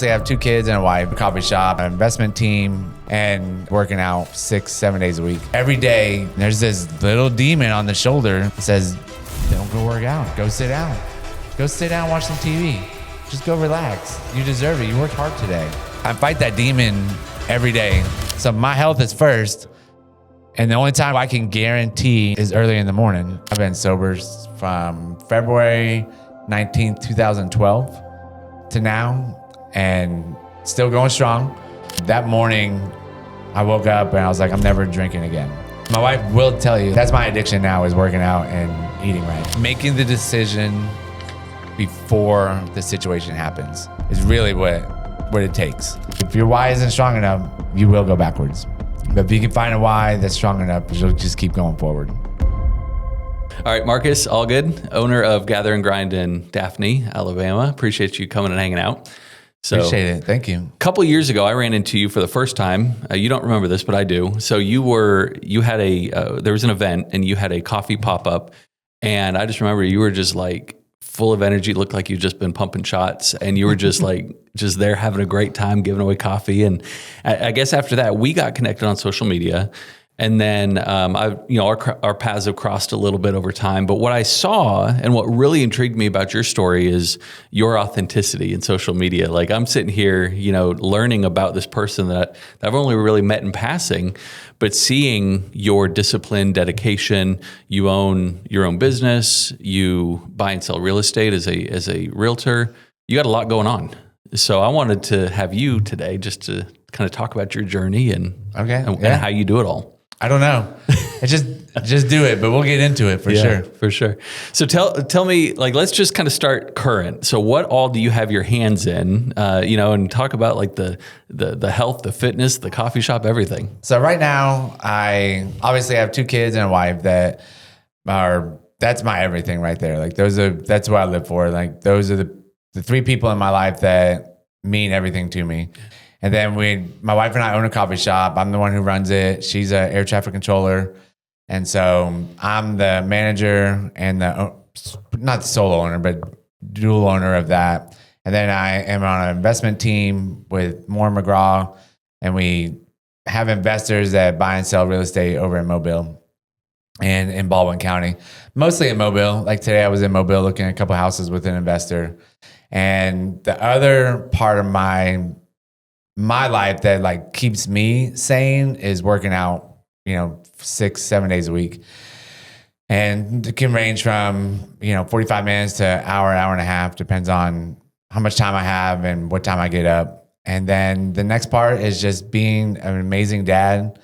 I have 2 kids and a wife, a coffee shop, an investment team, and working out 6-7 days a week. Every day, there's this little demon on the shoulder that says, don't go work out. Go sit down. Go sit down and watch some TV. Just go relax. You deserve it. You worked hard today. I fight that demon every day. So my health is first. And the only time I can guarantee is early in the morning. I've been sober from February 19th, 2012 to now, and still going strong. That morning, I woke up and I was like, I'm never drinking again. My wife will tell you, that's my addiction now, is working out and eating right. Making the decision before the situation happens is really what it takes. If your why isn't strong enough, you will go backwards. But if you can find a why that's strong enough, you'll just keep going forward. All right, Marcus, Allgood, owner of Gather and Grind in Daphne, Alabama. Appreciate you coming and hanging out. Appreciate it. Thank you. A couple of years ago, I ran into you for the first time. You don't remember this, but I do. So you had there was an event and you had a coffee pop-up. And I just remember you were just like full of energy. It looked like you'd just been pumping shots and you were just like, just there having a great time, giving away coffee. And I guess after that, we got connected on social media. And then our paths have crossed a little bit over time. But what I saw and what really intrigued me about your story is your authenticity in social media. Like I'm sitting here, learning about this person that I've only really met in passing, but seeing your discipline, dedication. You own your own business. You buy and sell real estate as a realtor. You got a lot going on. So I wanted to have you today just to kind of talk about your journey and how you do it all. I don't know. Just do it, but we'll get into it for sure. For sure. So tell me, like, let's just kind of start current. So what all do you have your hands in, and talk about like the health, the fitness, the coffee shop, everything. So right now I obviously have 2 kids and a wife that's my everything right there. Like that's what I live for. Like those are the 3 people in my life that mean everything to me. And then my wife and I own a coffee shop. I'm the one who runs it. She's an air traffic controller. And so I'm the manager and not the sole owner, but dual owner of that. And then I am on an investment team with Moore McGraw, and we have investors that buy and sell real estate over in Mobile and in Baldwin County, mostly in Mobile. Like today I was in Mobile looking at a couple houses with an investor. And the other part of my life that like keeps me sane is working out, 6-7 days a week. And it can range from, 45 minutes to an hour and a half, depends on how much time I have and what time I get up. And then the next part is just being an amazing dad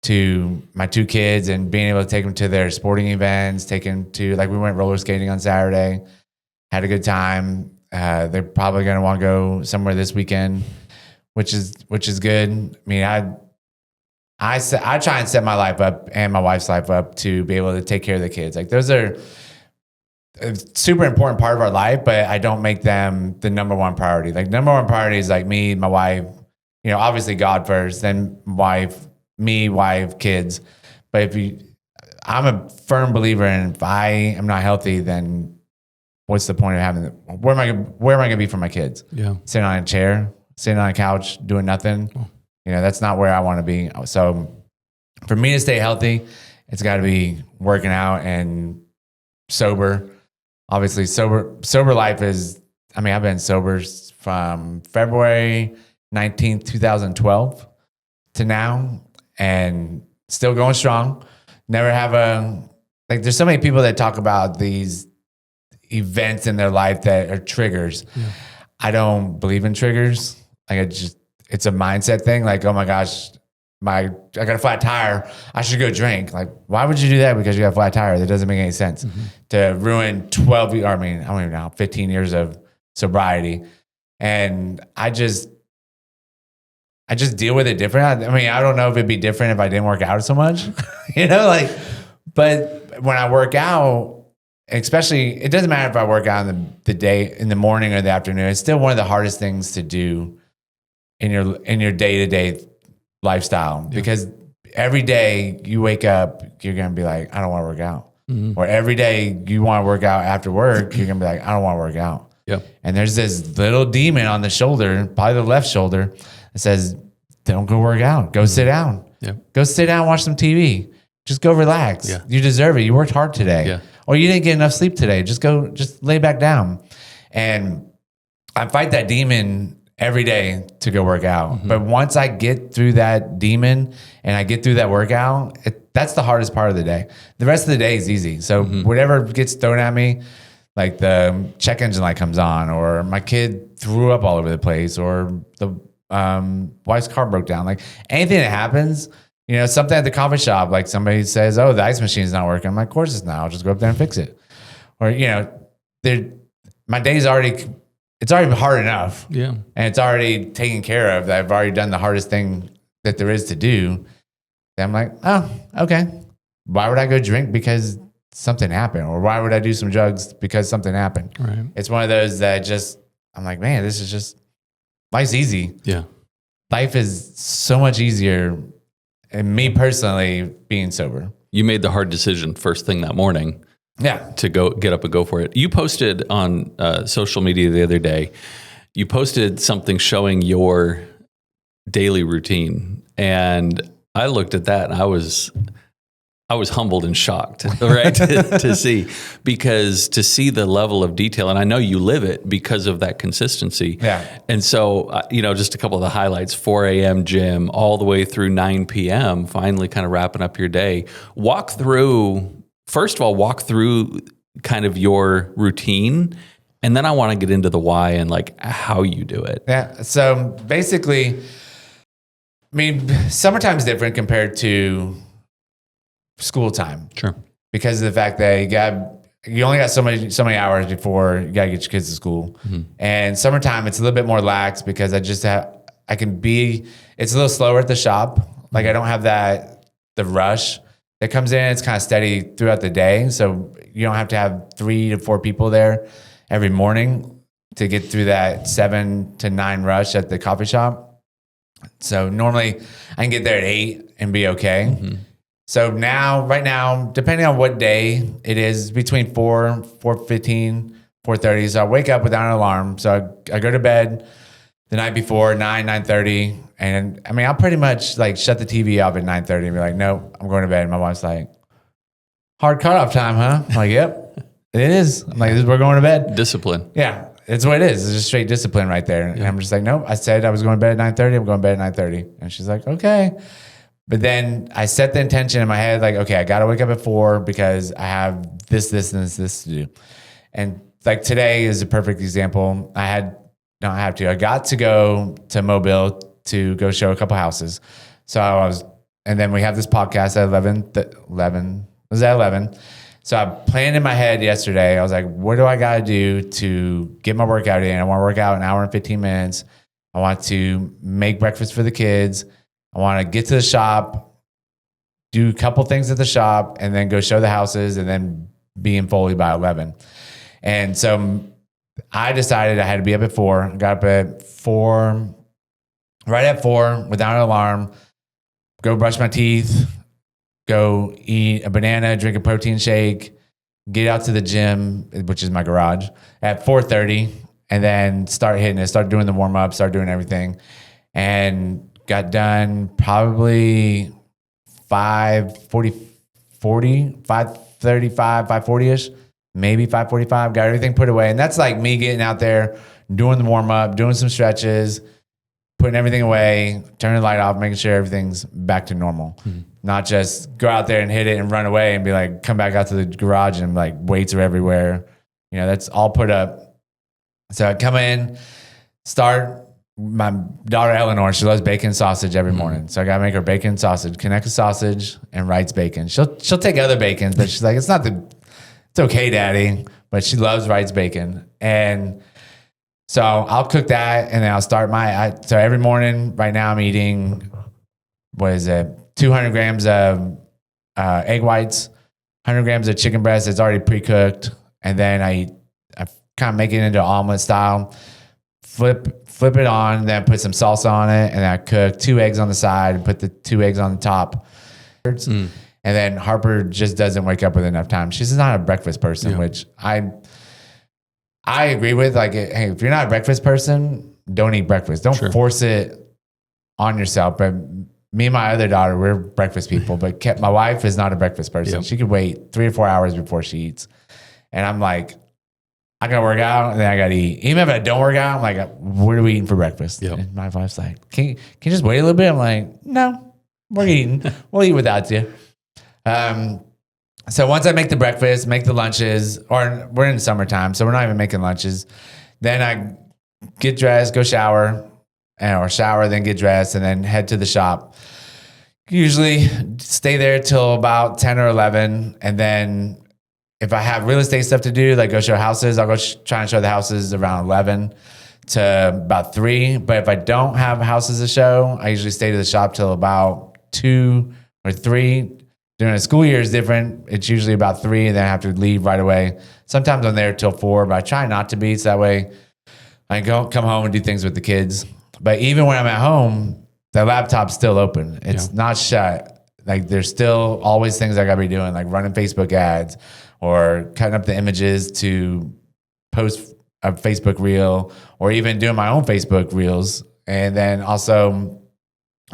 to my 2 kids and being able to take them to their sporting events, take them to, like we went roller skating on Saturday, had a good time. They're probably going to want to go somewhere this weekend, which is good. I mean, I try and set my life up and my wife's life up to be able to take care of the kids. Like those are a super important part of our life, but I don't make them the number one priority. Like number one priority is like me, my wife, obviously God first, then wife, kids. But I'm a firm believer in if I am not healthy, then what's the point of having it? Where am I going to be for my kids? Yeah. Sitting on a chair, sitting on a couch, doing nothing. Oh. That's not where I want to be. So for me to stay healthy, it's got to be working out and sober. Obviously sober life is, I've been sober from February 19th, 2012 to now, and still going strong. Never have there's so many people that talk about these events in their life that are triggers. Yeah. I don't believe in triggers. Like it's a mindset thing. Like, oh my gosh, I got a flat tire. I should go drink. Like, why would you do that? Because you got a flat tire. That doesn't make any sense. Mm-hmm. To ruin 15 years of sobriety. And I just deal with it different. I don't know if it'd be different if I didn't work out so much, but when I work out, especially, it doesn't matter if I work out in the day, in the morning or the afternoon, it's still one of the hardest things to do in your day-to-day lifestyle. Yeah. Because every day you wake up, you're going to be like, I don't want to work out. Mm-hmm. Or every day you want to work out after work, you're going to be like, I don't want to work out. Yep. And there's this little demon on the shoulder, probably the left shoulder, that says, don't go work out. Go sit down. Yep. Go sit down, watch some TV. Just go relax. Yeah. You deserve it. You worked hard today. Yeah. Or you didn't get enough sleep today. Just lay back down. And I fight that demon every day to go work out. Mm-hmm. But once I get through that demon and I get through that workout, that's the hardest part of the day. The rest of the day is easy. So whatever gets thrown at me, like the check engine light comes on, or my kid threw up all over the place, or the wife's car broke down, like anything that happens, something at the coffee shop, like somebody says, oh, the ice machine's not working. I'm like, of course it's not. I'll just go up there and fix it. Or, my day's it's already hard enough. Yeah. And it's already taken care of. I've already done the hardest thing that there is to do. And I'm like, oh, okay. Why would I go drink because something happened? Or why would I do some drugs because something happened? Right. It's one of those that I'm like, man, this is just, life's easy. Yeah. Life is so much easier. And me personally, being sober. You made the hard decision first thing that morning. Yeah. To go get up and go for it. You posted on social media the other day, you posted something showing your daily routine. And I looked at that and I was humbled and shocked, right? to see the level of detail. And I know you live it because of that consistency. Yeah. And so, just a couple of the highlights, 4 a.m. gym all the way through 9 p.m., finally kind of wrapping up your day. First of all, walk through kind of your routine. And then I want to get into the why and like how you do it. Yeah. So basically, summertime's different compared to school time. Sure. Because of the fact that you only got so many hours before you got to get your kids to school. Mm-hmm. And summertime, it's a little bit more lax because it's a little slower at the shop. Like I don't have the rush that comes in. It's kind of steady throughout the day. So you don't have to have 3 to 4 people there every morning to get through that 7 to 9 rush at the coffee shop. So normally I can get there at 8 and be okay. Mm-hmm. So right now, depending on what day it is, between 4:15, 4:30. So I wake up without an alarm. So I go to bed the night before, 9:30. And I'll pretty much like shut the TV off at 9:30 and be like, no, I'm going to bed. And my wife's like, hard cutoff time, huh? I'm like, yep, it is. I'm like, we're going to bed. Discipline. Yeah, it's what it is. It's just straight discipline right there. And I'm just like, nope, I said I was going to bed at 9:30. I'm going to bed at 9:30. And she's like, okay. But then I set the intention in my head, like, okay, I got to wake up at 4 because I have this, and this to do. And like today is a perfect example. I got to go to Mobile to go show a couple houses. And then we have this podcast at 11. It was at 11. So I planned in my head yesterday. I was like, what do I got to do to get my workout in? I want to work out an hour and 15 minutes. I want to make breakfast for the kids. I want to get to the shop, do a couple things at the shop, and then go show the houses and then be in Foley by 11. And so I decided I had to be up at 4. I got up at 4, right at 4 without an alarm, go brush my teeth, go eat a banana, drink a protein shake, get out to the gym, which is my garage, at 4:30, and then start hitting it, start doing the warm-up, start doing everything. And got done probably 5:35, 5:40-ish, maybe 5:45, got everything put away. And that's like me getting out there, doing the warm-up, doing some stretches, putting everything away, turning the light off, making sure everything's back to normal. Mm-hmm. Not just go out there and hit it and run away and be like, come back out to the garage and like weights are everywhere. That's all put up. So I come in, start. My daughter Eleanor, she loves bacon sausage every morning. So I gotta make her bacon sausage, Conecuh sausage and Wright's bacon. She'll take other bacons, but she's like, it's okay, Daddy. But she loves Wright's bacon. And so I'll cook that and then I'll start so every morning right now I'm eating, 200 grams of egg whites, 100 grams of chicken breast that's already pre-cooked. And then I kind of make it into omelet style, flip it on, then put some salsa on it, and then I cook 2 eggs on the side and put the 2 eggs on the top. And then Harper just doesn't wake up with enough time. She's not a breakfast person, which I agree with like, hey, if you're not a breakfast person, don't eat breakfast. Don't force it on yourself. But me and my other daughter, we're breakfast people, but my wife is not a breakfast person. Yep. She could wait 3 or 4 hours before she eats. And I'm like, I gotta work out and then I gotta eat. Even if I don't work out, I'm like, what are we eating for breakfast? Yep. And my wife's like, can you just wait a little bit? I'm like, no, we're eating. We'll eat without you. So once I make the breakfast, make the lunches, or we're in summertime, so we're not even making lunches. Then I get dressed, go shower, or shower, then get dressed, and then head to the shop. Usually stay there till about 10 or 11. And then if I have real estate stuff to do, like go show houses, I'll go try and show the houses around 11 to about 3. But if I don't have houses to show, I usually stay to the shop till about 2 or 3. During the school year is different. It's usually about 3, and then I have to leave right away. Sometimes I'm there till 4, but I try not to be, so that way I come home and do things with the kids. But even when I'm at home, the laptop's still open. It's not shut. Like there's still always things I gotta be doing, like running Facebook ads or cutting up the images to post a Facebook reel, or even doing my own Facebook reels, and then also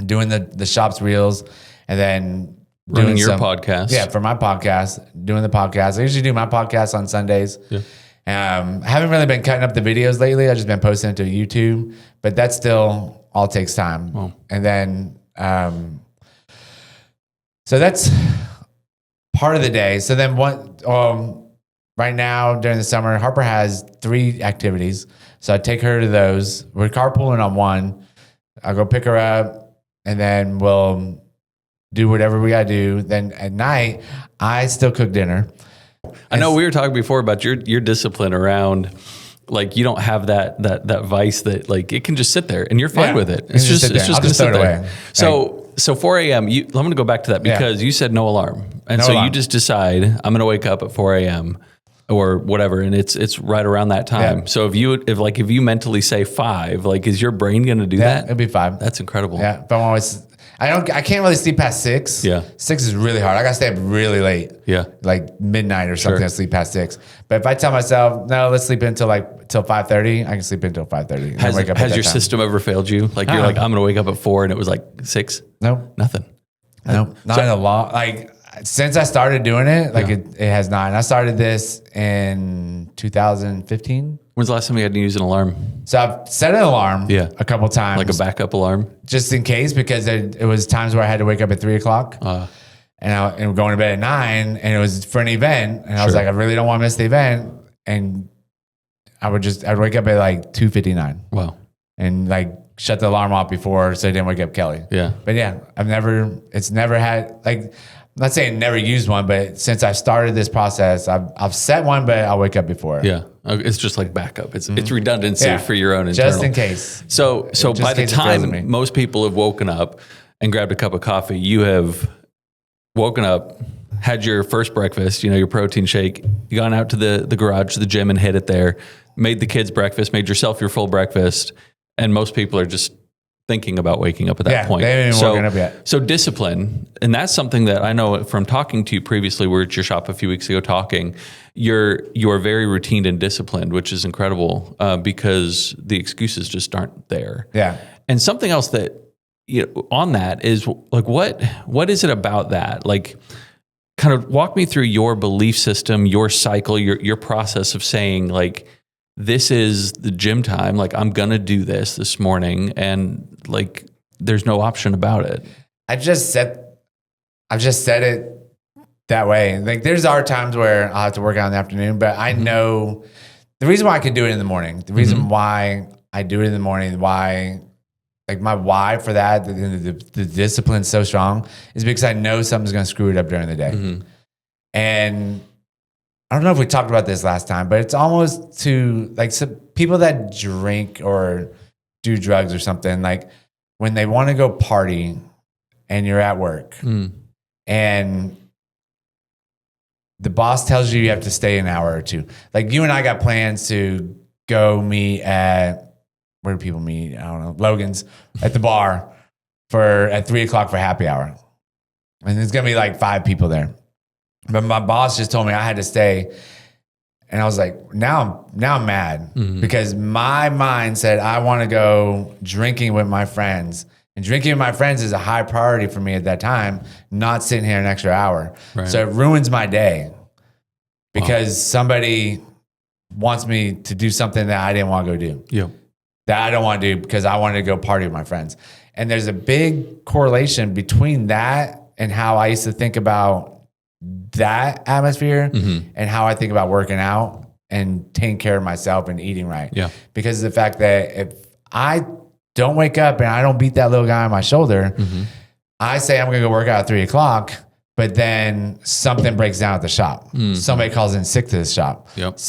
doing the shop's reels, and then running your podcast. Yeah, for my podcast, doing the podcast. I usually do my podcast on Sundays. Yeah. I haven't really been cutting up the videos lately. I've just been posting it to YouTube, but that still all takes time. Wow. And then, so that's part of the day. So then right now during the summer, Harper has 3 activities. So I take her to those. We're carpooling on one. I'll go pick her up, and then we'll do whatever we gotta do. Then at night, I still cook dinner. I know we were talking before about your discipline around, like you don't have that vice that like it can just sit there and you're fine with it. It's just gonna sit there. Away. So 4 a.m. I'm gonna go back to that because you said no alarm, and so you just decide I'm gonna wake up at 4 a.m. or whatever, and it's right around that time. Yeah. So if you mentally say 5, like is your brain gonna do that? It'd be 5. That's incredible. Yeah, but I can't really sleep past 6. Yeah. 6 is really hard. I gotta stay up really late. Yeah. Like midnight or something to sleep past 6. But if I tell myself, no, let's sleep until 5:30, I can sleep until 5:30. Has your system ever failed you? Like you're like, I'm gonna wake up at 4 and it was like 6? No. Nothing. No. Not in a long, like since I started doing it, like it has not. And I started this in 2015. When's the last time you had to use an alarm? So I've set an alarm a couple times. Like a backup alarm? Just in case, because it was times where I had to wake up at 3 o'clock and going to bed at 9, and it was for an event. And I was like, I really don't want to miss the event. And I'd wake up at like 2:59. Wow. And like shut the alarm off before so I didn't wake up Kelly. Yeah. But yeah, it's never had like, I'm not saying never used one, but since I started this process, I've set one, but I'll wake up before. Yeah. It's just like backup. It's redundancy for your own internal. Just in case. So by the time most people have woken up and grabbed a cup of coffee, you have woken up, had your first breakfast, your protein shake, you gone out to the garage, the gym, and hit it there, made the kids breakfast, made yourself your full breakfast, and most people are just thinking about waking up at that point. They haven't even woken up yet. So discipline, and that's something that I know from talking to you previously. We were at your shop a few weeks ago talking. You're very routined and disciplined, which is incredible because the excuses just aren't there. Yeah. And something else that on that is like what is it about that? Like, kind of walk me through your belief system, your cycle, your process of saying like, this is the gym time. Like I'm going to do this morning, and like, there's no option about it. I've just said it that way. Like there's times where I'll have to work out in the afternoon, but I know the reason why I can do it in the morning, the reason why I do it in the morning, why, like my why for that, the discipline's so strong is because I know something's going to screw it up during the day. And I don't know if we talked about this last time, but it's almost to like some people that drink or do drugs or something, like when they want to go party and you're at work and the boss tells you have to stay an hour or 2. Like you and I got plans to go meet at, where do people meet? I don't know, Logan's at the bar at 3 o'clock for happy hour. And there's going to be like 5 people there. But my boss just told me I had to stay And I was like, now I'm mad because my mind said I want to go drinking with my friends. And drinking with my friends is a high priority for me at that time, not sitting here an extra hour. Right. So it ruins my day because somebody wants me to do something that I didn't want to go do. Yeah. That I don't want to do because I wanted to go party with my friends. And there's a big correlation between that and how I used to think about that atmosphere and how I think about working out and taking care of myself and eating right. Yeah. Because of the fact that if I don't wake up and I don't beat that little guy on my shoulder, I say I'm going to go work out at 3:00, but then something breaks down at the shop. Somebody calls in sick to the shop. Yep.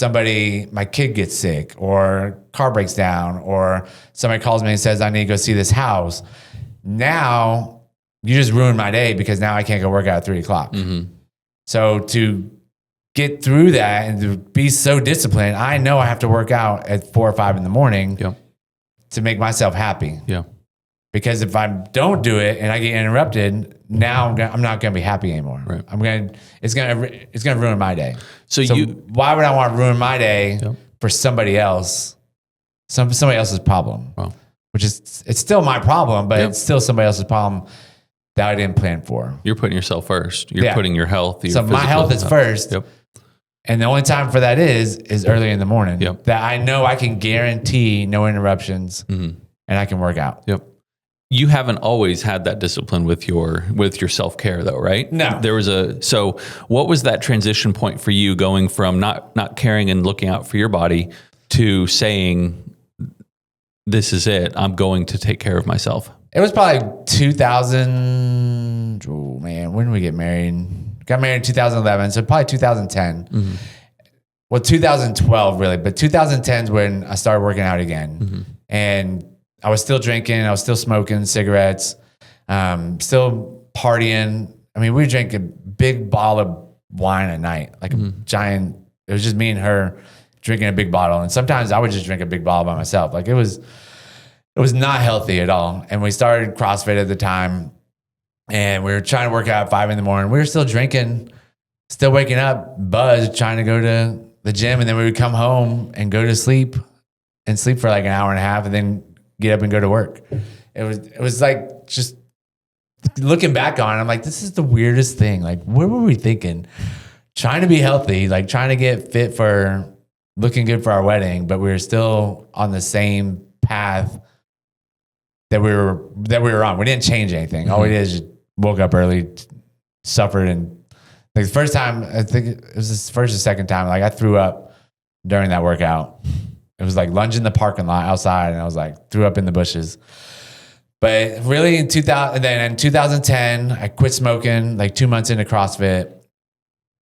My kid gets sick or car breaks down or somebody calls me and says, I need to go see this house. Now you just ruined my day because now I can't go work out at 3:00. So to get through that and to be so disciplined, I know I have to work out at 4 or 5 in the morning to make myself happy. Yeah. Because if I don't do it and I get interrupted, now I'm not going to be happy anymore. Right. It's going to ruin my day. So why would I want to ruin my day for somebody else? Somebody else's problem. Wow. Which is, it's still my problem, but it's still somebody else's problem that I didn't plan for. You're putting yourself first. You're putting your health. So my health is first. Yep. And the only time for that is early in the morning. Yep. That I know I can guarantee no interruptions and I can work out. Yep. You haven't always had that discipline with your self-care though, right? No. So what was that transition point for you going from not caring and looking out for your body to saying, this is it, I'm going to take care of myself? It was probably 2000. Oh man, when did we get married? Got married in 2011, so probably 2010. Well, 2012 really, but 2010 is when I started working out again. And I was still drinking, I was still smoking cigarettes, still partying. I mean, we would drink a big bottle of wine a night, like a giant. It was just me and her drinking a big bottle, and sometimes I would just drink a big bottle by myself. Like it was not healthy at all. And we started CrossFit at the time and we were trying to work out at 5 in the morning. We were still drinking, still waking up, buzzed, trying to go to the gym. And then we would come home and go to sleep and sleep for like an hour and a half and then get up and go to work. It was like, just looking back on it, I'm like, this is the weirdest thing. Like, what were we thinking? Trying to be healthy, like trying to get fit for looking good for our wedding, but we were still on the same path that we were on. We didn't change anything. All we did is just woke up early, suffered, and like the first time, I think it was the first or second time, like I threw up during that workout. It was like lunge in the parking lot outside, and I was like threw up in the bushes. But really in 2010, I quit smoking like 2 months into CrossFit.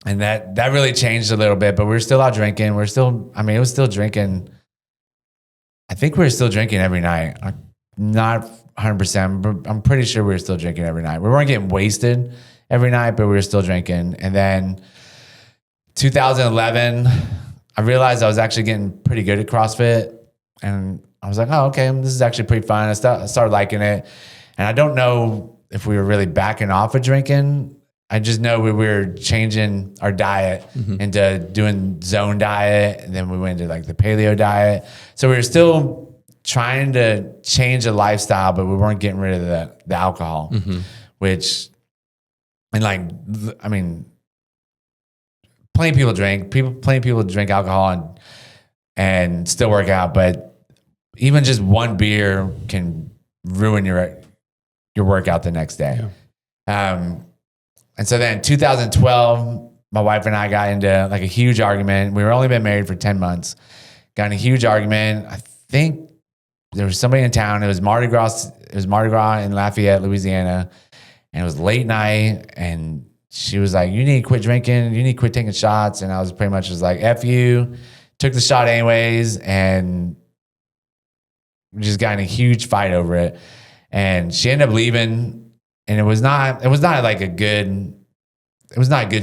And that really changed a little bit, but we were still out drinking. It was still drinking. I think we were still drinking every night. Not 100%, but I'm pretty sure we were still drinking every night. We weren't getting wasted every night, but we were still drinking. And then 2011, I realized I was actually getting pretty good at CrossFit. And I was like, oh, okay, this is actually pretty fun. I started liking it. And I don't know if we were really backing off of drinking. I just know we were changing our diet into doing zone diet. And then we went to like the paleo diet. So we were still trying to change the lifestyle, but we weren't getting rid of the alcohol, which, and like, I mean, plenty of people drink alcohol and still work out, but even just one beer can ruin your workout the next day. Yeah. And so then 2012, my wife and I got into like a huge argument. We were only been married for 10 months, got in a huge argument. I think there was somebody in town. It was Mardi Gras. It was Mardi Gras in Lafayette, Louisiana. And it was late night. And she was like, you need to quit drinking. You need to quit taking shots. And I was pretty much just like, F you. Took the shot anyways. And we just got in a huge fight over it. And she ended up leaving. And it was not like a good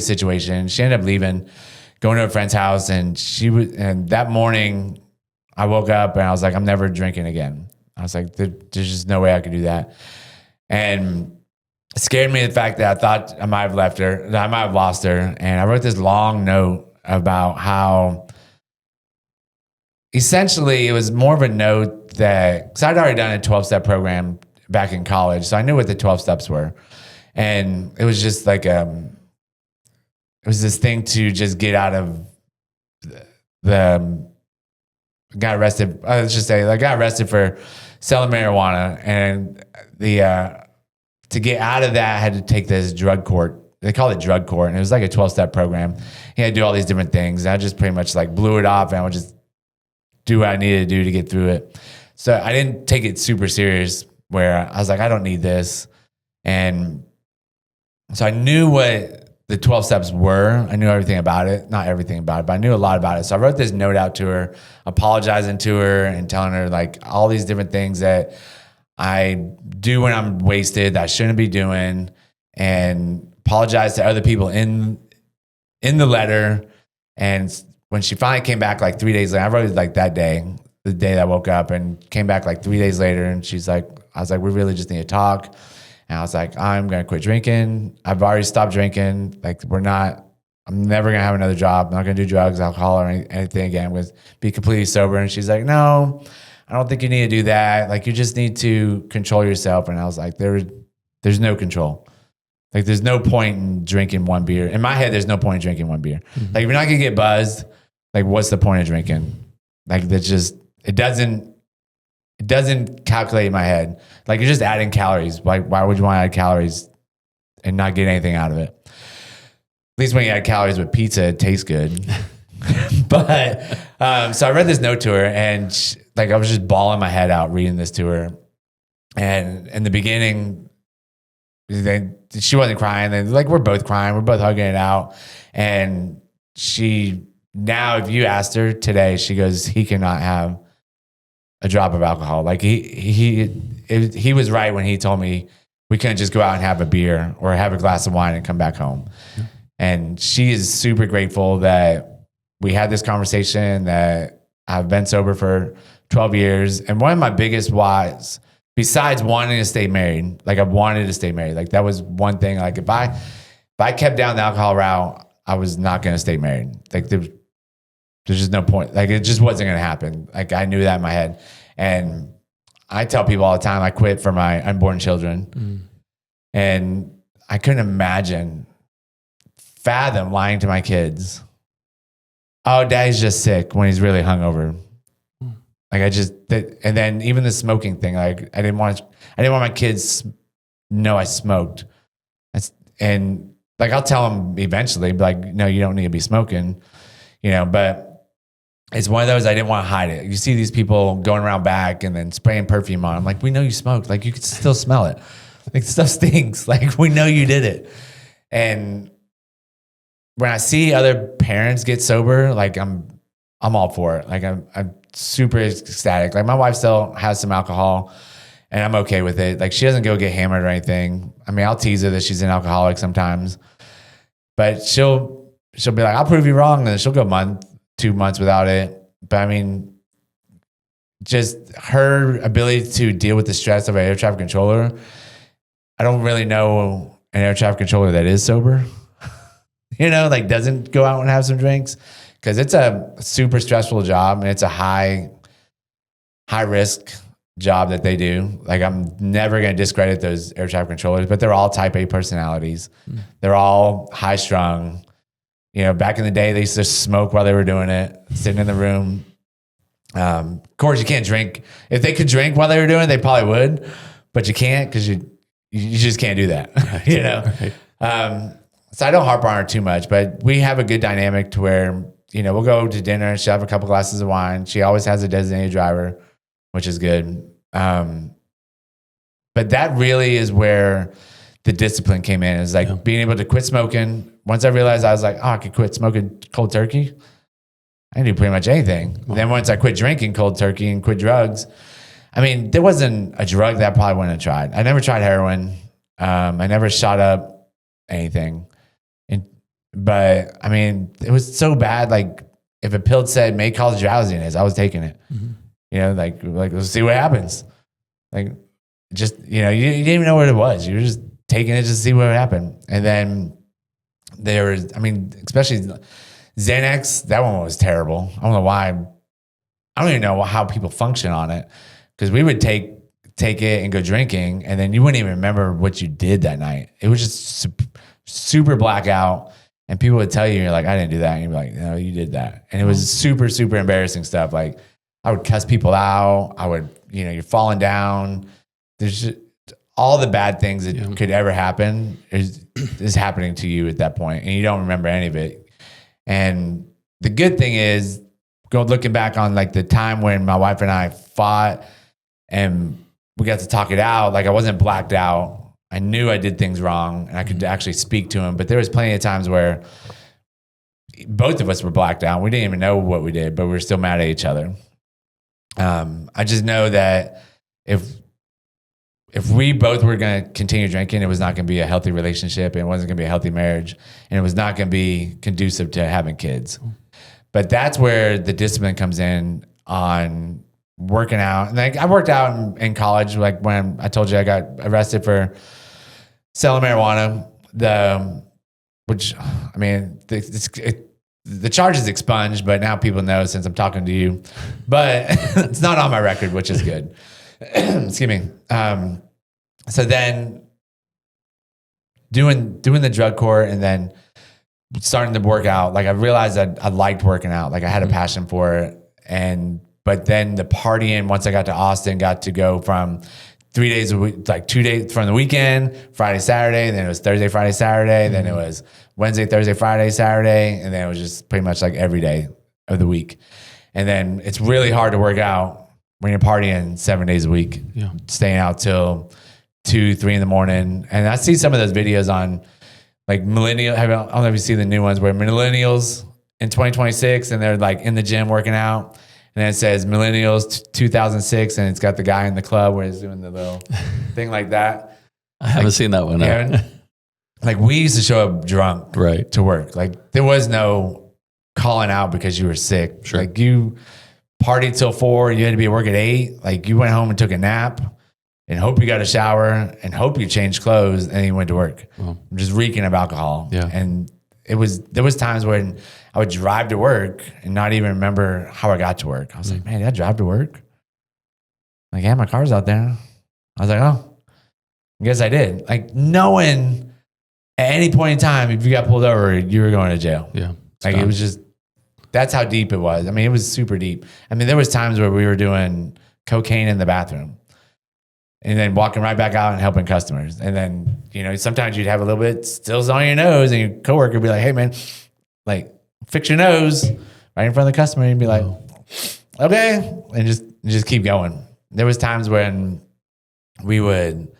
situation. She ended up leaving, going to a friend's house. And that morning I woke up and I was like, I'm never drinking again. I was like, there's just no way I could do that. And it scared me, the fact that I thought I might have left her, that I might have lost her. And I wrote this long note about how essentially it was more of a note that, because I'd already done a 12-step program back in college, so I knew what the 12 steps were. And it was just like, it was this thing to just get out of the got arrested. Let's just say I got arrested for selling marijuana, and to get out of that, I had to take this drug court. They called it drug court, and it was like a 12-step program. He had to do all these different things. And I just pretty much like blew it off, and I would just do what I needed to do to get through it. So I didn't take it super serious, where I was like, I don't need this. And so I knew what the 12 steps were. I knew everything about it. Not everything about it, but I knew a lot about it. So I wrote this note out to her, apologizing to her and telling her like all these different things that I do when I'm wasted that I shouldn't be doing, and apologize to other people in the letter. And when she finally came back like 3 days later, I wrote it like that day, the day that I woke up, and came back like 3 days later. And she's like, I was like, we really just need to talk. And I was like, I'm going to quit drinking. I've already stopped drinking. Like I'm never going to have another job. I'm not going to do drugs, alcohol, or anything again. I'm going to be completely sober. And she's like, no, I don't think you need to do that. Like you just need to control yourself. And I was like, there's no control. Like there's no point in drinking one beer. In my head, there's no point in drinking one beer. Mm-hmm. Like if you're not going to get buzzed, like what's the point of drinking? Like that's just, it doesn't calculate in my head. Like you're just adding calories. Like why would you want to add calories and not get anything out of it? At least when you add calories with pizza, it tastes good. But so I read this note to her, and I was just bawling my head out reading this to her. And in the beginning, she wasn't crying. And like we're both crying, we're both hugging it out. And now if you asked her today, she goes, he cannot have a drop of alcohol. Like he was right when he told me we couldn't just go out and have a beer or have a glass of wine and come back home. Mm-hmm. And she is super grateful that we had this conversation, that I've been sober for 12 years. And one of my biggest whys, besides wanting to stay married, like I wanted to stay married. Like that was one thing. Like if I kept down the alcohol route, I was not going to stay married. Like there's just no point. Like it just wasn't going to happen. Like I knew that in my head. And I tell people all the time, I quit for my unborn children. Mm. And I couldn't fathom lying to my kids. Oh, daddy's just sick, when he's really hungover. Mm. Like and then even the smoking thing, like I didn't want my kids to know I smoked. And like I'll tell them eventually, but like, no, you don't need to be smoking, but it's one of those, I didn't want to hide it. You see these people going around back and then spraying perfume on. I'm like, we know you smoked. Like you can still smell it. Like stuff stinks. Like we know you did it. And when I see other parents get sober, like I'm all for it. Like I'm super ecstatic. Like my wife still has some alcohol and I'm okay with it. Like she doesn't go get hammered or anything. I mean, I'll tease her that she's an alcoholic sometimes, but she'll be like, I'll prove you wrong. And then she'll go a month, 2 months without it. But I mean, just her ability to deal with the stress of an air traffic controller. I don't really know an air traffic controller that is sober, like doesn't go out and have some drinks, because it's a super stressful job and it's a high risk job that they do. Like I'm never going to discredit those air traffic controllers, but they're all type A personalities. Mm. They're all high strung. Back in the day, they used to smoke while they were doing it, sitting in the room. Of course, you can't drink. If they could drink while they were doing it, they probably would, but you can't, because you just can't do that, Right. So I don't harp on her too much, but we have a good dynamic to where, we'll go to dinner and she'll have a couple glasses of wine. She always has a designated driver, which is good. But that really is where the discipline came in, is like being able to quit smoking. Once I realized, I was like, I could quit smoking cold turkey. I can do pretty much anything. Wow. Then once I quit drinking cold turkey and quit drugs, I mean, there wasn't a drug that I probably wouldn't have tried. I never tried heroin. I never shot up anything. But I mean, it was so bad. Like if a pill said may cause drowsiness, I was taking it. Mm-hmm. Like let's see what happens. Like just, you didn't even know what it was. You were just taking it to see what would happen. And then there was, I mean, especially Xanax, that one was terrible. I don't know why I don't even know how people function on it, because we would take it and go drinking, and then you wouldn't even remember what you did that night. It was just super blackout, and people would tell you, you're like, I didn't do that, and you'd be like, no, you did that, and it was super embarrassing stuff. Like I would cuss people out. I would, you're falling down. There's just all the bad things that could ever happen is happening to you at that point, and you don't remember any of it. And the good thing is, looking back on like the time when my wife and I fought and we got to talk it out, like I wasn't blacked out. I knew I did things wrong and I could actually speak to him. But there was plenty of times where both of us were blacked out. We didn't even know what we did, but we were still mad at each other. I just know that if we both were going to continue drinking, it was not going to be a healthy relationship. It wasn't going to be a healthy marriage, and it was not going to be conducive to having kids. But that's where the discipline comes in on working out. And like I worked out in college, like when I told you I got arrested for selling marijuana. The charge is expunged, but now people know since I'm talking to you. But it's not on my record, which is good. Excuse me. So then doing the drug court and then starting to work out, like I realized I liked working out. Like I had a passion for it. But then the partying, once I got to Austin, got to go from 3 days a week, like 2 days from the weekend, Friday, Saturday, then it was Thursday, Friday, Saturday, then it was Wednesday, Thursday, Friday, Saturday, and then it was just pretty much like every day of the week. And then it's really hard to work out when you're partying 7 days a week, staying out till 2, 3 in the morning. And I see some of those videos on like millennial. I don't know if you see the new ones where millennials in 2026 and they're like in the gym working out. And then it says millennials 2006, and it's got the guy in the club where he's doing the little thing like that. I haven't seen that one. Like we used to show up drunk to work. Like there was no calling out because you were sick. Sure. Like you partied till 4, you had to be at work at 8. Like you went home and took a nap and hope you got a shower and hope you changed clothes and you went to work. Wow. Just reeking of alcohol. Yeah. And there was times when I would drive to work and not even remember how I got to work. I was like, man, did I drive to work? Like, yeah, my car's out there. I was like, oh, I guess I did. Like knowing at any point in time, if you got pulled over, you were going to jail. Yeah. Like it was just, that's how deep it was. I mean, it was super deep. I mean, there was times where we were doing cocaine in the bathroom and then walking right back out and helping customers. And then, sometimes you'd have a little bit stills on your nose and your coworker would be like, hey man, like fix your nose right in front of the customer. And you'd be like, okay. And just keep going. There was times when we would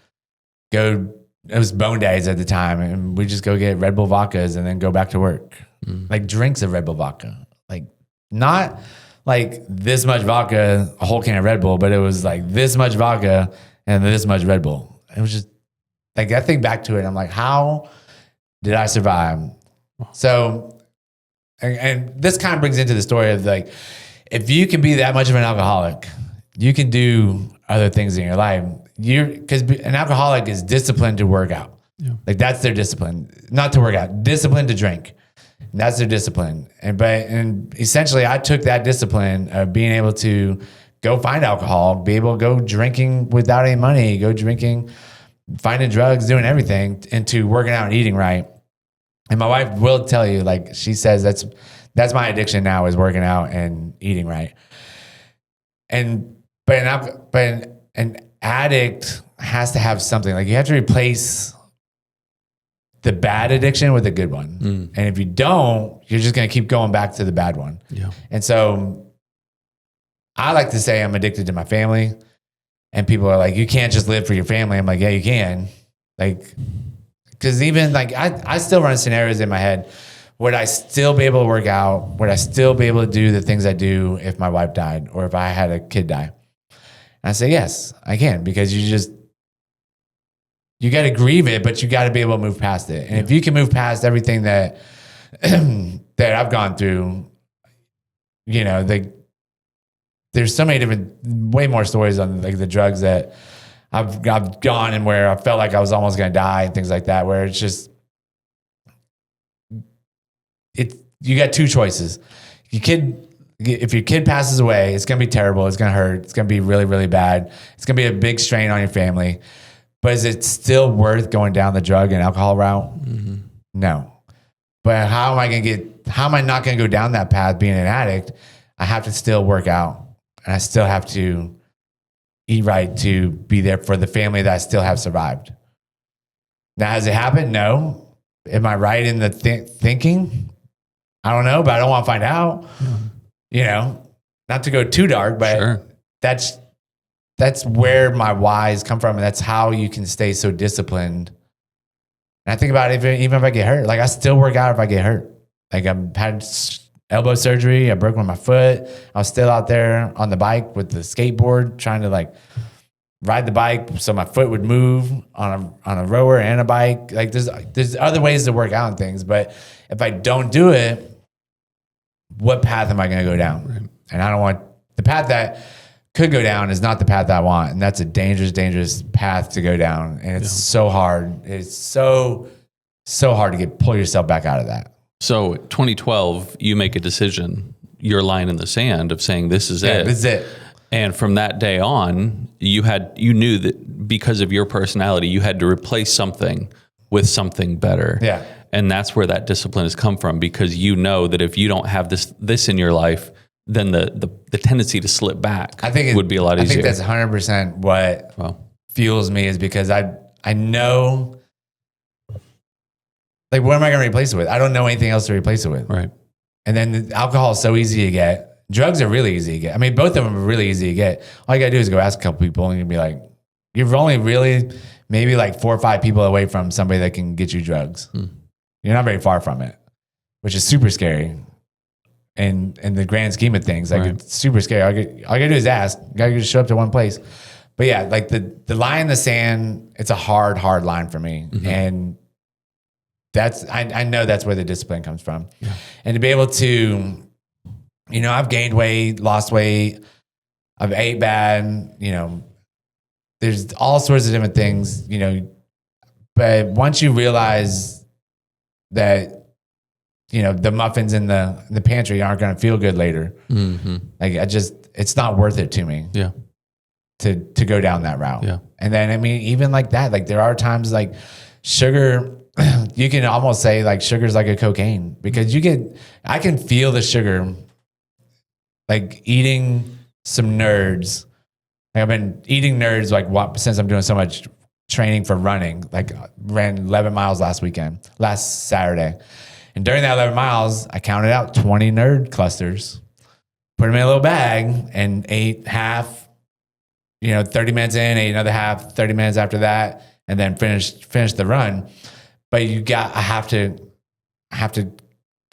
go, it was bone days at the time, and we just go get Red Bull vodkas and then go back to work. Like drinks of Red Bull vodka. Like not like this much vodka, a whole can of Red Bull, but it was like this much vodka and this much Red Bull. It was just like, I think back to it, I'm like, how did I survive? So, and this kind of brings into the story of like, if you can be that much of an alcoholic, you can do other things in your life. Because an alcoholic is disciplined to work out. Yeah. Like that's their discipline, not to work out, discipline to drink. And that's their discipline. And essentially I took that discipline of being able to go find alcohol, be able to go drinking without any money, go drinking, finding drugs, doing everything, into working out and eating right. And my wife will tell you, like she says, that's my addiction now, is working out and eating right. But an addict has to have something. Like you have to replace the bad addiction with a good one. And if you don't, you're just going to keep going back to the bad one. Yeah. And so I like to say I'm addicted to my family, and people are like, you can't just live for your family. I'm like, yeah, you can. Like, because even like, I still run scenarios in my head. Would I still be able to work out? Would I still be able to do the things I do if my wife died or if I had a kid die? And I say, yes, I can, because you got to grieve it, but you got to be able to move past it. And if you can move past everything that that I've gone through, there's so many different, way more stories on like the drugs that I've gone and where I felt like I was almost going to die and things like that, where it's just, you got two choices. You if your kid passes away, it's going to be terrible. It's going to hurt. It's going to be really, really bad. It's going to be a big strain on your family. But is it still worth going down the drug and alcohol route? Mm-hmm. No. But how am I not going to go down that path being an addict? I have to still work out, and I still have to eat right to be there for the family that I still have survived. Now, has it happened? No. Am I right in the thinking? I don't know, but I don't want to find out. Not to go too dark, but sure. That's where my whys come from, and that's how you can stay so disciplined. And I think about it, even if I get hurt, like I still work out if I get hurt. Like I've had elbow surgery, I broke my foot. I was still out there on the bike with the skateboard, trying to like ride the bike so my foot would move on a rower and a bike. Like there's other ways to work out and things, but if I don't do it, what path am I going to go down? Right. And I don't want the path that could go down is not the path I want. And that's a dangerous, dangerous path to go down. And it's so hard. It's so hard to pull yourself back out of that. So 2012, you make a decision, your line in the sand of saying, this is it. This is it. And from that day on, you knew that because of your personality, you had to replace something with something better. Yeah. And that's where that discipline has come from, because you know that if you don't have this in your life, then the tendency to slip back would be a lot easier. I think that's 100% what fuels me, is because I know, like, what am I going to replace it with? I don't know anything else to replace it with. Right. And then the alcohol is so easy to get. Drugs are really easy to get. I mean, both of them are really easy to get. All you got to do is go ask a couple people, and you'll be like, you're only really maybe like 4 or 5 people away from somebody that can get you drugs. You're not very far from it, which is super scary. And in the grand scheme of things, like it's super scary. All you gotta do is ask. You gotta just show up to one place. But yeah, like the line in the sand, it's a hard line for me. Mm-hmm. And that's, I know that's where the discipline comes from. Yeah. And to be able to, I've gained weight, lost weight, I've ate bad, there's all sorts of different things, but once you realize that, the muffins in the pantry aren't going to feel good later. Mm-hmm. Like it's not worth it to me. Yeah. To go down that route. Yeah. And then, I mean, even like that, like there are times like sugar, you can almost say like sugar's like a cocaine, because I can feel the sugar, like eating some nerds. Like I've been eating nerds since I'm doing so much training for running. Like ran 11 miles last Saturday. And during that 11 miles, I counted out 20 nerd clusters, put them in a little bag, and ate half, 30 minutes in, ate another half, 30 minutes after that, and then finished the run. But I have to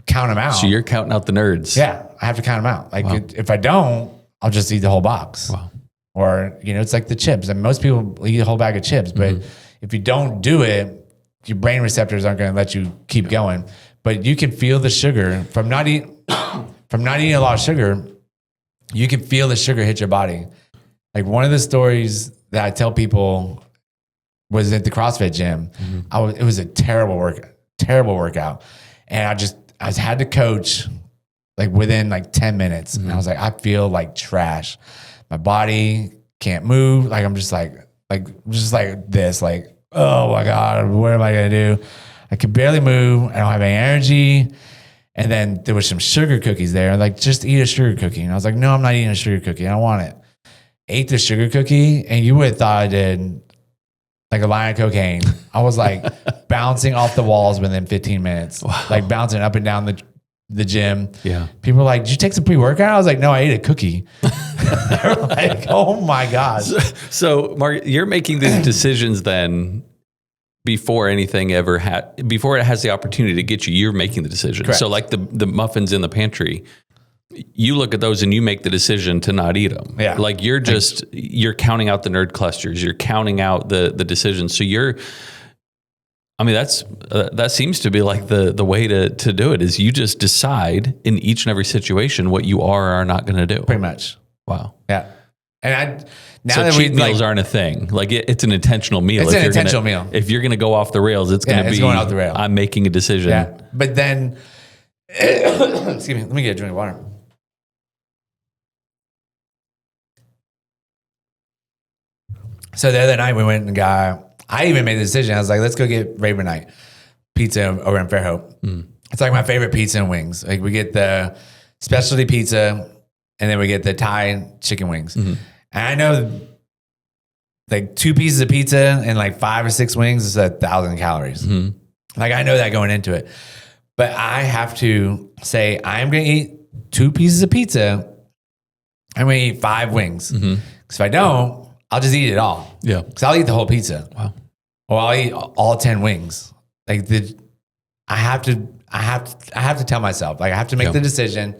count them out. So you're counting out the nerds. Yeah, I have to count them out. Like if I don't, I'll just eat the whole box. Wow. Or, it's like the chips. And most people eat a whole bag of chips, but if you don't do it, your brain receptors aren't going to let you keep going. But you can feel the sugar from not eating a lot of sugar. You can feel the sugar hit your body. Like one of the stories that I tell people was at the CrossFit gym. Mm-hmm. It was a terrible workout. And I had to coach like within like 10 minutes. Mm-hmm. And I was like, I feel like trash. My body can't move. Like I'm just like this, like, oh my God, what am I going to do? I could barely move. I don't have any energy. And then there was some sugar cookies there. Like, just eat a sugar cookie. And I was like, no, I'm not eating a sugar cookie. I don't want it. Ate the sugar cookie, and you would have thought I did like a line of cocaine. I was like bouncing off the walls within 15 minutes. Wow. Like bouncing up and down the gym. Yeah. People were like, did you take some pre-workout? I was like, no, I ate a cookie. They were like, oh my God. So Mark, you're making these decisions then before anything before it has the opportunity to get you, you're making the decision. Correct. So like the muffins in the pantry, you look at those and you make the decision to not eat them. Yeah. Like you're counting out the nerd clusters. You're counting out the decisions. So that seems to be like the way to do it, is you just decide in each and every situation what you are or are not going to do. Pretty much. Wow. Yeah. And cheat meals aren't a thing. Like it's an intentional meal. It's an intentional meal. If you're going to go off the rails, it's going to be going off the rail. I'm making a decision. Yeah. But then, excuse me, let me get a drink of water. So the other night we went and I even made the decision. I was like, let's go get Raven Night pizza over in Fairhope. It's like my favorite pizza and wings. Like we get the specialty pizza and then we get the Thai chicken wings. And I know like 2 pieces of pizza and like 5 or 6 wings is 1,000 calories. Like I know that going into it, but I have to say, I'm going to eat 2 pieces of pizza. I'm going to eat 5 wings. Because if I don't, I'll just eat it all. Yeah. Because I'll eat the whole pizza. Wow. Or I'll eat all 10 wings. Like I have to tell myself, like I have to make the decision.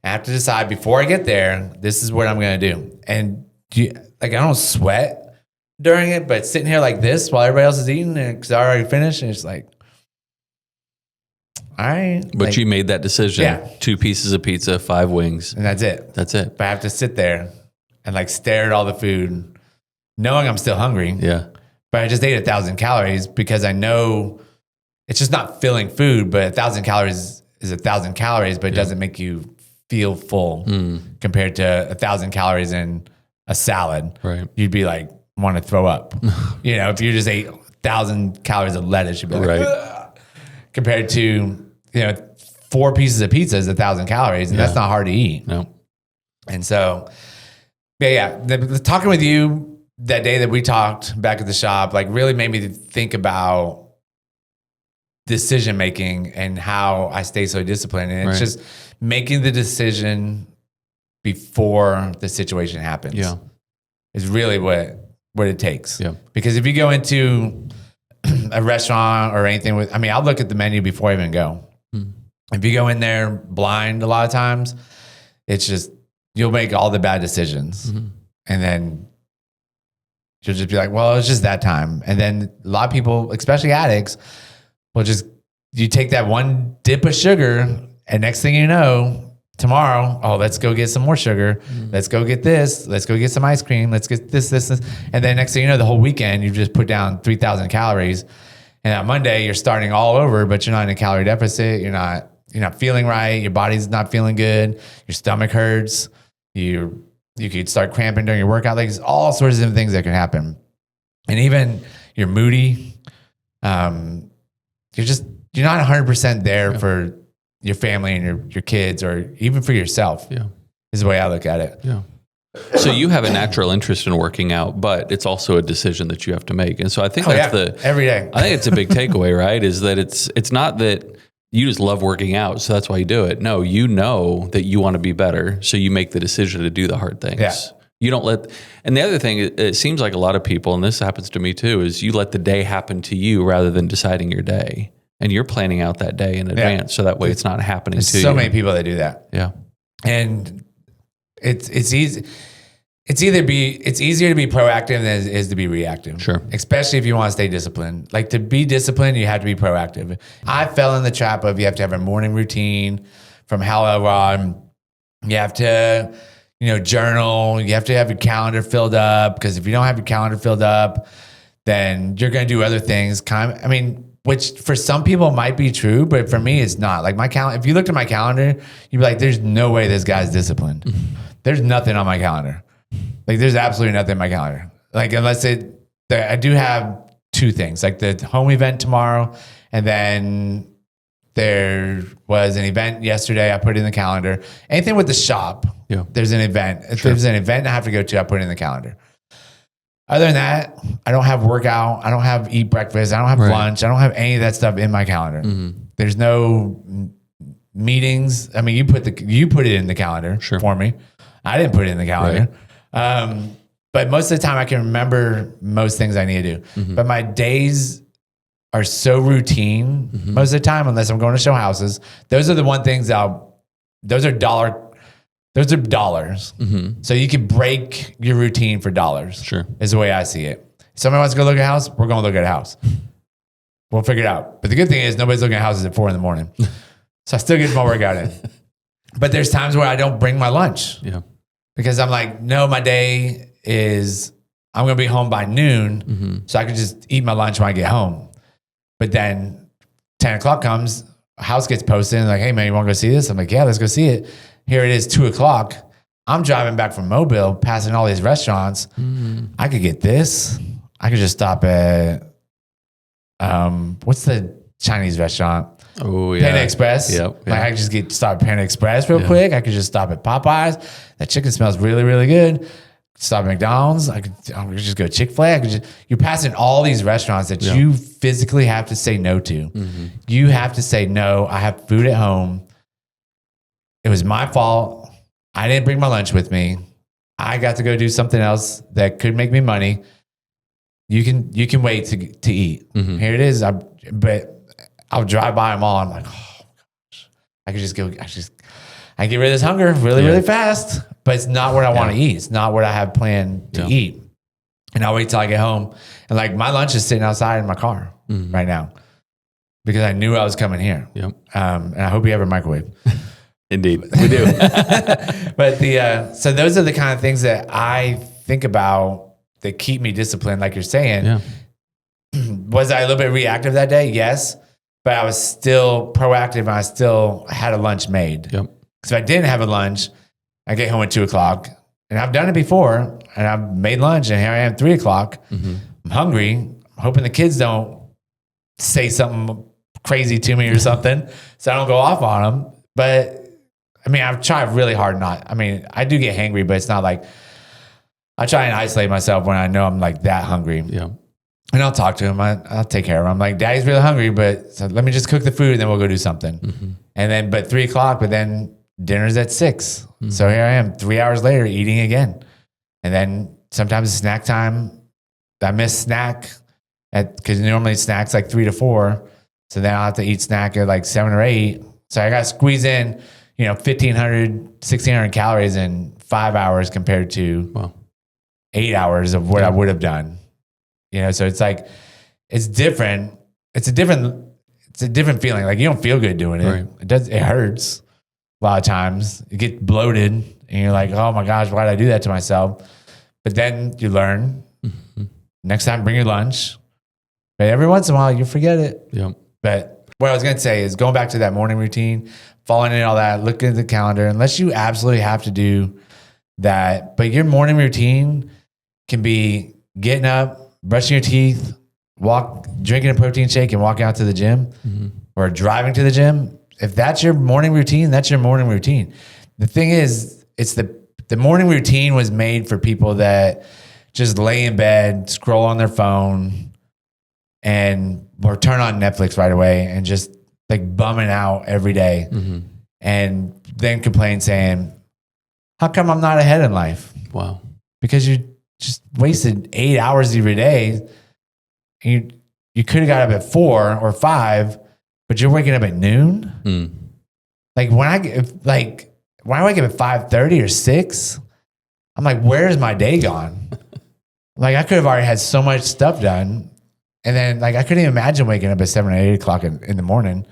I have to decide before I get there, this is what I'm going to do. And I don't sweat during it, but sitting here like this while everybody else is eating because I already finished, and it's like, all right. But like, you made that decision. Yeah. 2 pieces of pizza, 5 wings. And that's it. That's it. But I have to sit there and like stare at all the food, knowing I'm still hungry. Yeah. But I just ate 1,000 calories because I know it's just not filling food, but 1,000 calories is 1,000 calories, but it doesn't make you feel full compared to 1,000 calories in a salad. Right. You'd be like, want to throw up. If you just ate 1,000 calories of lettuce, you'd be like, ugh. Compared to, 4 pieces of pizza is 1,000 calories, and that's not hard to eat. No. And so, talking with you that day that we talked back at the shop, like really made me think about decision making and how I stay so disciplined. And it's just making the decision before the situation happens. Yeah. Is really what it takes. Yeah. Because if you go into a restaurant or anything I'll look at the menu before I even go. If you go in there blind, a lot of times, it's just, you'll make all the bad decisions. And then you'll just be like, well, it's just that time. And then a lot of people, especially addicts, will you take that one dip of sugar, and next thing you know, tomorrow, let's go get some more sugar. Let's go get this. Let's go get some ice cream. Let's get this. And then next thing you know, the whole weekend, you've just put down 3,000 calories. And on Monday, you're starting all over, but you're not in a calorie deficit. You're not feeling right. Your body's not feeling good. Your stomach hurts. You could start cramping during your workout. Like, there's all sorts of different things that can happen. And even you're moody. You're not 100% there for your family and your kids, or even for yourself. Yeah. Is the way I look at it. Yeah. So you have a natural interest in working out, but it's also a decision that you have to make. And so I think every day. I think it's a big takeaway, right? Is that it's not that you just love working out, so that's why you do it. No, you know that you want to be better, so you make the decision to do the hard things. Yeah. You don't and the other thing, it seems like a lot of people, and this happens to me too, is you let the day happen to you rather than deciding your day. And you're planning out that day in advance, so that way it's not happening to you. So many people that do that. Yeah. And it's easy. It's easier to be proactive than it is to be reactive. Sure. Especially if you want to stay disciplined. Like, to be disciplined, you have to be proactive. I fell in the trap of, you have to have a morning routine from how on. You have to, journal. You have to have your calendar filled up, because if you don't have your calendar filled up, then you're going to do other things. Which for some people might be true, but for me, it's not. Like, my calendar, if you looked at my calendar, you'd be like, there's no way this guy's disciplined. There's nothing on my calendar. Like, there's absolutely nothing in my calendar. Like, unless I do have 2 things, like the home event tomorrow. And then there was an event yesterday. I put it in the calendar. Anything with the shop, there's an event. If there's an event I have to go to, I put it in the calendar. Other than that, I don't have workout. I don't have eat breakfast. I don't have lunch. I don't have any of that stuff in my calendar. There's no meetings. You put it in the calendar for me. I didn't put it in the calendar. But most of the time I can remember most things I need to do. But my days are so routine most of the time, unless I'm going to show houses. Those are the one things those are dollars. So you can break your routine for dollars. Sure. Is the way I see it. If somebody wants to go look at a house, we're going to look at a house. We'll figure it out. But the good thing is, nobody's looking at houses at 4 a.m. So I still get my workout in. But there's times where I don't bring my lunch. Yeah. Because I'm like, no, my day is, I'm going to be home by noon. So I can just eat my lunch when I get home. But then 10 o'clock comes, a house gets posted and like, hey man, you want to go see this? I'm like, yeah, let's go see it. Here it is, 2 o'clock. I'm driving back from Mobile, passing all these restaurants. I could get this. I could just stop at, what's the Chinese restaurant? Oh, yeah. Panda Express. Yep. Like I could just stop at Panda Express real quick. I could just stop at Popeyes. That chicken smells really, really good. Stop at McDonald's. I could just go Chick-fil-A. You're passing all these restaurants that you physically have to say no to. You have to say, no, I have food at home. It was my fault. I didn't bring my lunch with me. I got to go do something else that could make me money. You can wait to eat. Here it is. But I'll drive by them all. I'm like, oh gosh, I can get rid of this hunger really fast. But it's not what I want to eat. It's not what I have planned to eat. And I'll wait till I get home. And like my lunch is sitting outside in my car right now because I knew I was coming here. Yep. And I hope you have a microwave. Indeed, we do. But so those are the kind of things that I think about that keep me disciplined, like you're saying. Yeah. Was I a little bit reactive that day? Yes. But I was still proactive and I still had a lunch made. Yep. Because if I didn't have a lunch, I get home at 2:00 and I've done it before and I've made lunch and here I am 3:00. I'm hungry. I'm hoping the kids don't say something crazy to me or something so I don't go off on them. But I mean, I've tried really hard I do get hangry, but it's not like I try and isolate myself when I know I'm like that hungry. Yeah. And I'll talk to him. I'll take care of him. I'm like, Daddy's really hungry, but so let me just cook the food and then we'll go do something. And then, but 3:00, but then dinner's at 6. So here I am 3 hours later eating again. And then sometimes it's snack time. I miss snack because normally snacks like 3 to 4. So then I'll have to eat snack at like 7 or 8. So I got to squeeze in, 1,500, 1,600 calories in 5 hours compared to 8 hours of what I would have done. So it's like, it's different. It's a different feeling. Like you don't feel good doing it. Right. It hurts a lot of times. You get bloated and you're like, oh my gosh, why did I do that to myself? But then you learn next time, bring your lunch. But every once in a while you forget it. Yep. But what I was going to say is going back to that morning routine, following in all that, looking at the calendar, unless you absolutely have to do that. But your morning routine can be getting up, brushing your teeth, drinking a protein shake and walking out to the gym or driving to the gym. If that's your morning routine, that's your morning routine. The thing is, it's the morning routine was made for people that just lay in bed, scroll on their phone or turn on Netflix right away and just like bumming out every day and then complain saying, how come I'm not ahead in life? Wow. Because you just wasted 8 hours of your day. You could have got up at 4 or 5, but you're waking up at noon. Like when I wake up at 5:30 or 6, I'm like, where's my day gone? Like I could have already had so much stuff done. And then like, I couldn't even imagine waking up at 7 or 8 o'clock in the morning.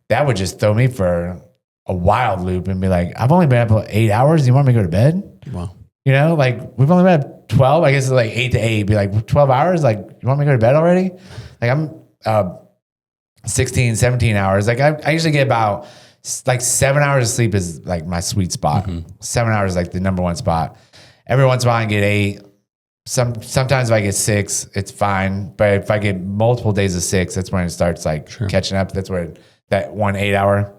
That would just throw me for a wild loop and be like, I've only been up for 8 hours. You want me to go to bed? Wow. Like we've only been up 12. I guess it's like 8 to 8. Be like 12 hours. Like, you want me to go to bed already? Like I'm 16, 17 hours. Like I usually get about like 7 hours of sleep is like my sweet spot. 7 hours is like the number one spot. Every once in a while I get 8. Sometimes if I get 6, it's fine. But if I get multiple days of 6, that's when it starts like catching up. That's where that 1 8 hour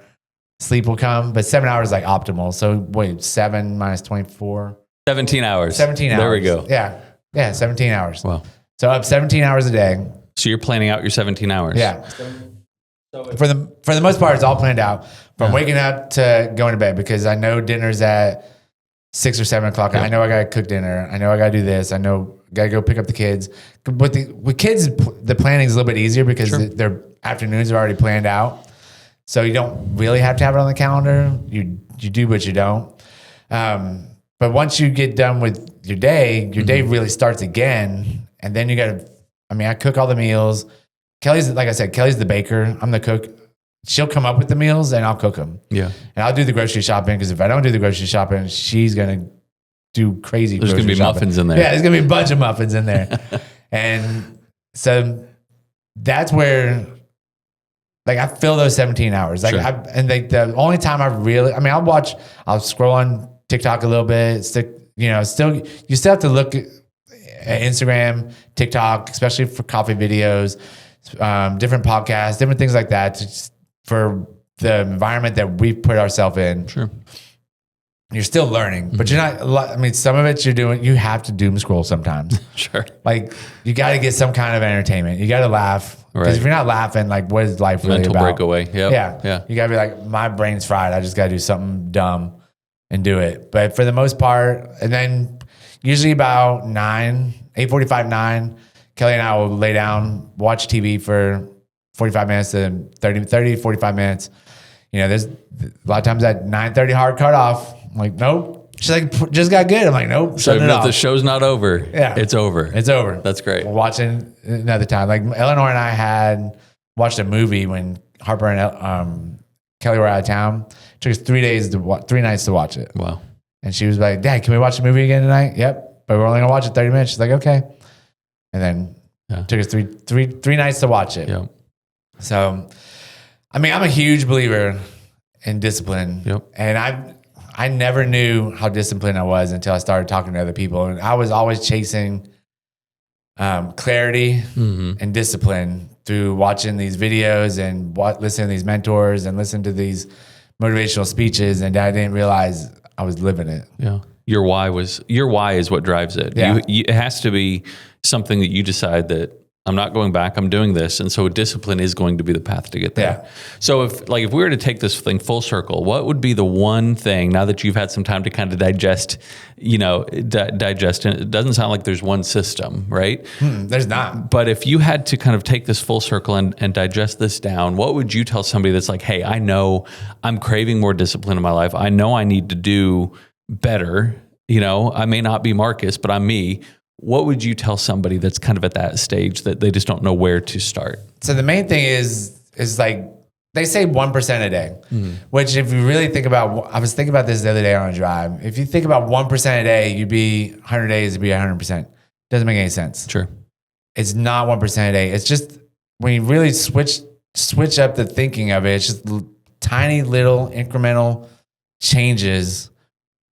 sleep will come. But 7 hours is like optimal. So wait, 7 minus 24. 17 hours. 17 hours. There we go. Yeah, 17 hours. Wow. So up 17 hours a day. So you're planning out your 17 hours. Yeah. For the most part, it's all planned out from waking up to going to bed because I know dinner's at 6 or 7 o'clock. I know I got to cook dinner. I know I got to do this. I know I got to go pick up the kids. With kids, the planning is a little bit easier because their afternoons are already planned out. So you don't really have to have it on the calendar. You do, but you don't. But once you get done with your day really starts again. And then you got to, I cook all the meals. Kelly's, like I said, Kelly's the baker. I'm the cook. She'll come up with the meals and I'll cook them. Yeah. And I'll do the grocery shopping because if I don't do the grocery shopping, she's going to do crazy There's going to be shopping. muffins in there. Yeah, there's going to be a bunch of muffins in there. And so that's where, like, I fill those 17 hours. Like, the only time I really, I'll scroll on TikTok a little bit. You still have to look at Instagram, TikTok, especially for coffee videos, different podcasts, different things like that for the environment that we've put ourselves in. Sure. You're still learning, but you're not, I mean, some of it you have to doom scroll sometimes. Sure. Like you got to get some kind of entertainment. You got to laugh. Because Right. if you're not laughing, like what is life really Mental about? breakaway. Yep. Yeah. You got to be like, my brain's fried. I just got to do something dumb and do it. But for the most part, and then usually about 8:45, 9, Kelly and I will lay down, watch TV for 45 minutes to 30, 45 minutes. There's a lot of times at 9:30 hard cut off. I'm like, nope. She's like, just got good. I'm like, nope. So Shut it if off. the show's not over, Yeah. it's over. It's over. That's great. We're watching another time. Like Eleanor and I had watched a movie when Harper and Kelly were out of town. It took us 3 nights to watch it. Wow. And she was like, Dad, can we watch the movie again tonight? Yep. But we're only gonna watch it 30 minutes. She's like, okay. And then it took us three nights to watch it. Yep. So, I mean, I'm a huge believer in discipline. Yep. And I never knew how disciplined I was until I started talking to other people. And I was always chasing clarity and discipline through watching these videos and listening to these mentors and listening to these motivational speeches. And I didn't realize I was living it. Yeah. Your why is what drives it. Yeah. It has to be something that you decide that I'm not going back, I'm doing this. And so discipline is going to be the path to get there. Yeah. So if we were to take this thing full circle, what would be the one thing, now that you've had some time to kind of digest, digest, and it doesn't sound like there's one system, right? There's not. But if you had to kind of take this full circle and digest this down, what would you tell somebody that's like, hey, I know I'm craving more discipline in my life. I know I need to do better. I may not be Marcus, but I'm me. What would you tell somebody that's kind of at that stage that they just don't know where to start? So the main thing is like they say 1% a day, which if you really think about, I was thinking about this the other day on a drive. If you think about 1% a day, you'd be 100 days, it'd be 100%. Doesn't make any sense. Sure. It's not 1% a day. It's just when you really switch up the thinking of it, it's just tiny little incremental changes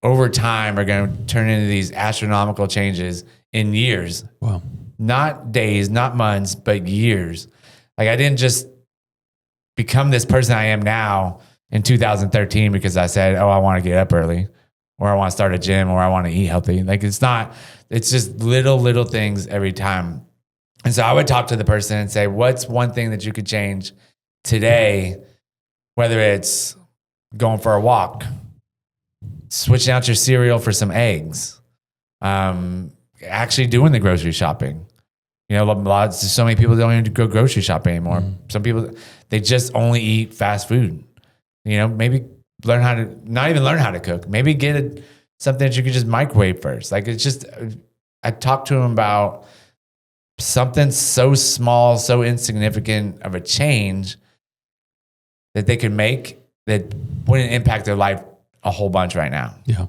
over time are going to turn into these astronomical changes in years. Wow. Not days, not months, but years. Like I didn't just become this person I am now in 2013 because I said, oh, I want to get up early or I want to start a gym or I want to eat healthy. Like it's just little things every time. And so I would talk to the person and say, what's one thing that you could change today, whether it's going for a walk, switching out your cereal for some eggs, actually doing the grocery shopping. So many people don't even go grocery shopping anymore. Some people, they just only eat fast food. Maybe not even learn how to cook. Maybe get something that you could just microwave first. Like it's just, I talked to him about something so small, so insignificant of a change that they could make that wouldn't impact their life a whole bunch right now. Yeah.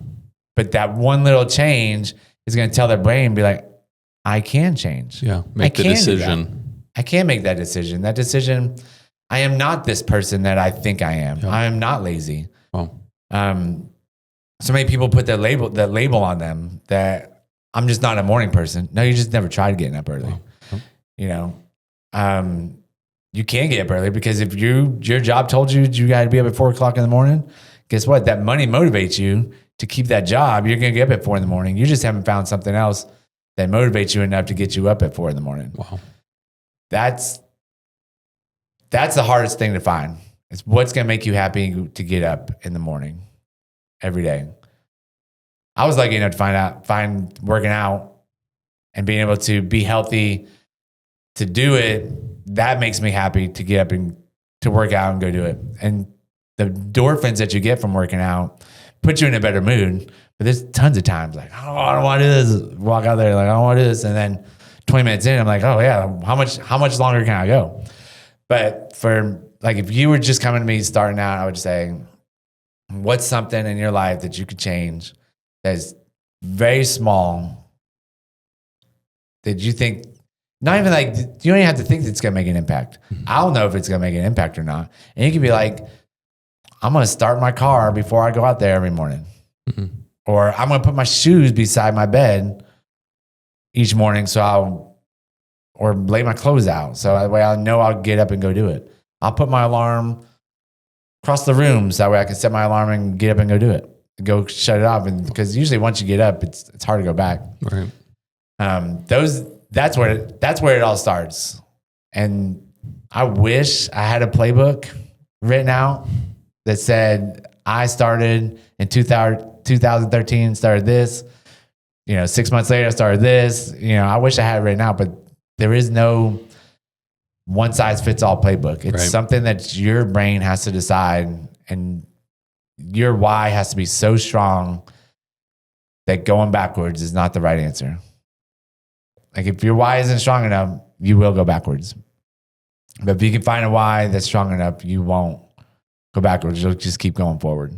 But that one little change is going to tell their brain, be like, I can change. Yeah. Make the decision. I can make that decision. That decision, I am not this person that I think I am. Yeah. I am not lazy. Wow. So many people put that label on them that I'm just not a morning person. No, you just never tried getting up early. Wow. You can get up early because if your job told you got to be up at 4:00 in the morning, guess what? That money motivates you to keep that job. You're going to get up at 4 a.m. You just haven't found something else that motivates you enough to get you up at 4 a.m. Wow. That's the hardest thing to find. It's what's going to make you happy to get up in the morning every day. I was lucky enough to find working out and being able to be healthy to do it. That makes me happy to get up and to work out and go do it. And the endorphins that you get from working out put you in a better mood. But there's tons of times like, oh, I don't want to do this. Walk out there like, I don't want to do this. And then 20 minutes in, I'm like, oh yeah, how much longer can I go? But for like, if you were just coming to me starting out, I would say, what's something in your life that you could change that's very small that you think, not even like, you don't even have to think that it's going to make an impact. I'll know if it's going to make an impact or not. And you could be like, I'm going to start my car before I go out there every morning. Or I'm going to put my shoes beside my bed each morning or lay my clothes out. So that way I know I'll get up and go do it. I'll put my alarm across the room so that way I can set my alarm and get up and go do it. Go shut it off. And because usually once you get up, it's hard to go back. Right. That's where it all starts. And I wish I had a playbook written out that said I started in 2013, started this. 6 months later, I started this. I wish I had it written out, but there is no one size fits all playbook. It's something that your brain has to decide, and your why has to be so strong that going backwards is not the right answer. Like if your why isn't strong enough, you will go backwards. But if you can find a why that's strong enough, you won't go backwards. You'll just keep going forward.